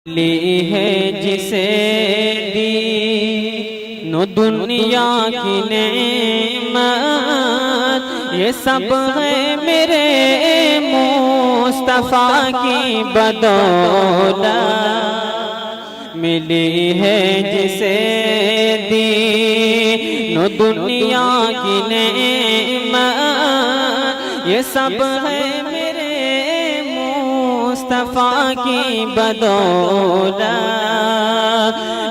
لی ہے جسے دین و دنیا کی نعمت، یہ سب ہے میرے مصطفیٰ کی بدولت۔ ملی ہے جسے دین و دنیا کی نعمت، یہ سب ہے میرے مصطفیٰ کی بدولت۔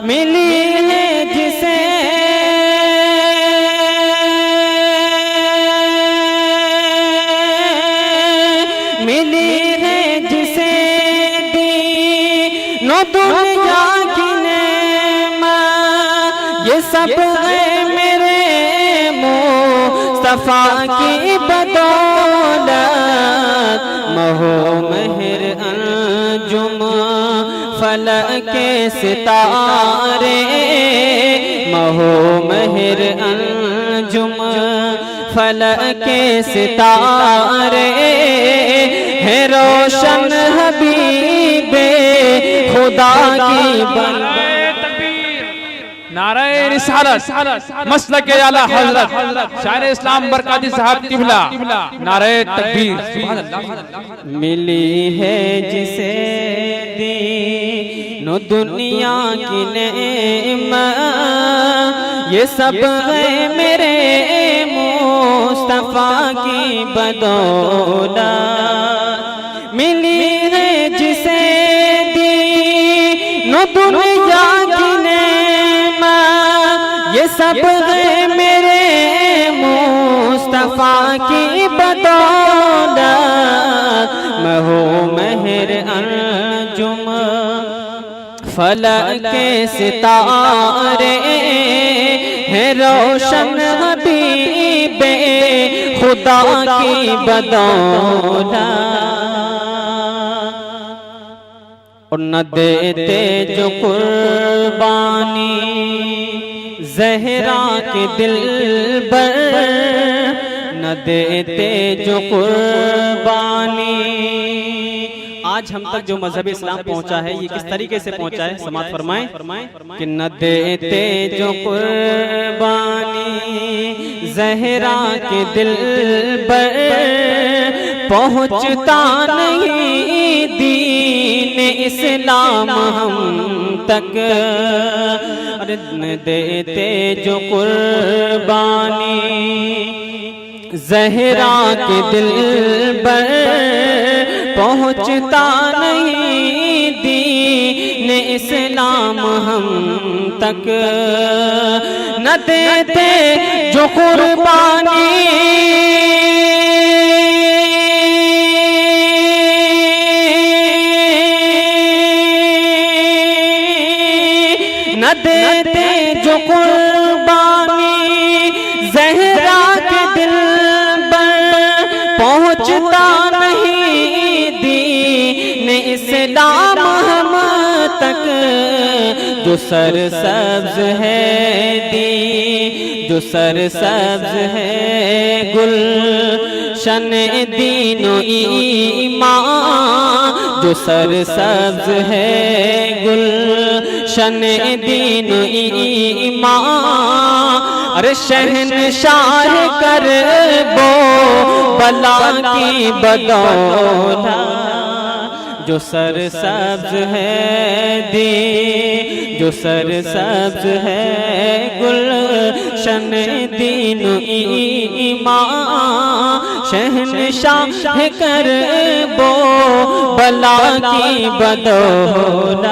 ملی ہے جسے دین و دنیا کی نعمت، یہ سب ہے میرے مصطفیٰ کی بدولت۔ مہو مہر انجم فلک کے ستارے، مہو مہر انجم فلک کے ستارے، ہے روشن حبیب خدا کی نعرہ رسالت مسلک اعلی حضرت شاعر اسلام برکاتی صاحب قبلہ، نعرہ تکبیر۔ ملی ہے جسے دین و دنیا کی نعمت، یہ سب ہے میرے مصطفیٰ کی بدولت۔ ملی ہے جسے دین و دنیا کی نعمت، یہ سب ہے میرے مصطفیٰ کی بدولت۔ مہو مہر انجم فلک کے ستارے، ہے روشن حبیب خدا کی بدولت۔ اور نہ دیتے جو قربانی زہرا کے دلبر، نہ دیتے جو قربانی۔ آج ہم تک جو مذہب اسلام پہنچا ہے یہ کس طریقے سے پہنچا ہے؟ سماعت فرمائیں کہ نہ دیتے جو قربانی زہرا کے دلبر، پہنچتا نہیں دین اسلام ہم تک۔ نہ دیتے جو قربانی زہرا کے دلبر، پہنچتا نہیں دین اسلام ہم تک۔ نہ دیتے جو قربانی نہ دیتے جو قربانی زہرا کے دلبر، پہنچتا نہیں دین اسلام ہم تک۔ جو سر سبز ہے دین، جو سر سبز ہے گلشن دین و ایمان، جو سر سبز ہے گلشن دین و ایمان، ارے شہنشاہ کر بو بلا کی بدولت۔ جو سر سبز ہے دین، جو سر سبز ہے گلشن دین و ایمان، شہنشاہ کر بو بلا کی بدولت۔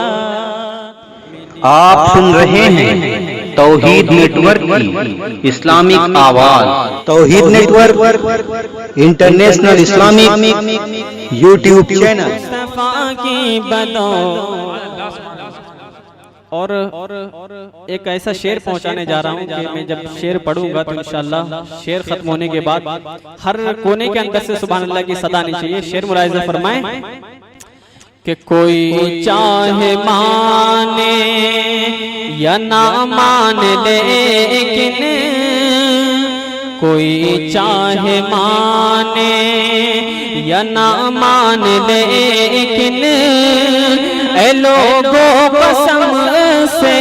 آپ سن رہے ہیں توحید نیٹ ورک کی اسلامک آواز۔ Tawheed network international Islamic YouTube channel. کی بدولت۔ اور ایک ایسا شعر پہنچانے جا رہا ہوں کہ میں جب شعر پڑھوں گا تو انشاءاللہ شعر ختم ہونے کے بعد ہر کونے کے اندر سے سبحان اللہ کی صدا آنی چاہیے۔ شعر ملاحظہ فرمائیں کہ کوئی چاہے مانے یا نہ مانے، لیکن کوئی چاہے مانے یا نہ مان لیکن اے لوگوں قسم سے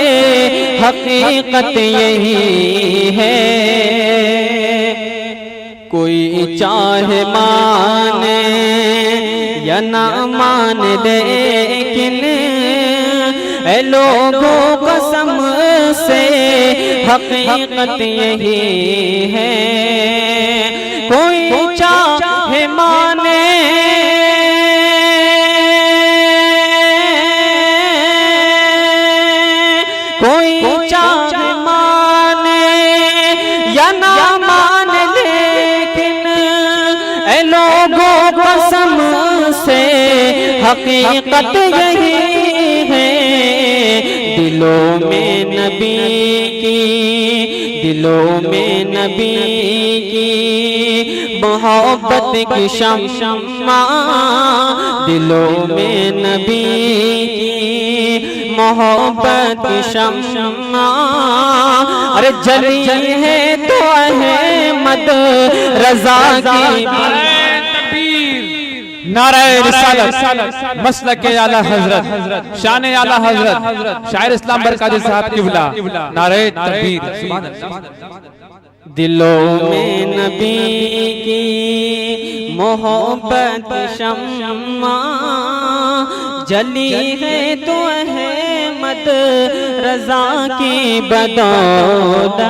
حقیقت یہی ہے، کوئی چاہے مانے یا نہ مان لیکن اے لوگوں قسم سے حقیقت یہی ہے، کوئی چاہے مانے کوئی چاہے مانے یا نہ مان لیکن اے لوگوں قسم سے حقیقت یہی ہے، دلوں میں نبی کی محبت کی شمع، دلوں میں نبی کی محبت کی شمع ارے جلی ہے تو احمد رضا کی نعرہ رسالت، مسلک اعلی حضرت، شان اعلی حضرت شاعر اسلام برکاتی صاحب قبلہ، نعرہ تکبیر۔ دلوں میں نبی کی محبت شمع جلی ہے تو احمد رضا کی بدولت۔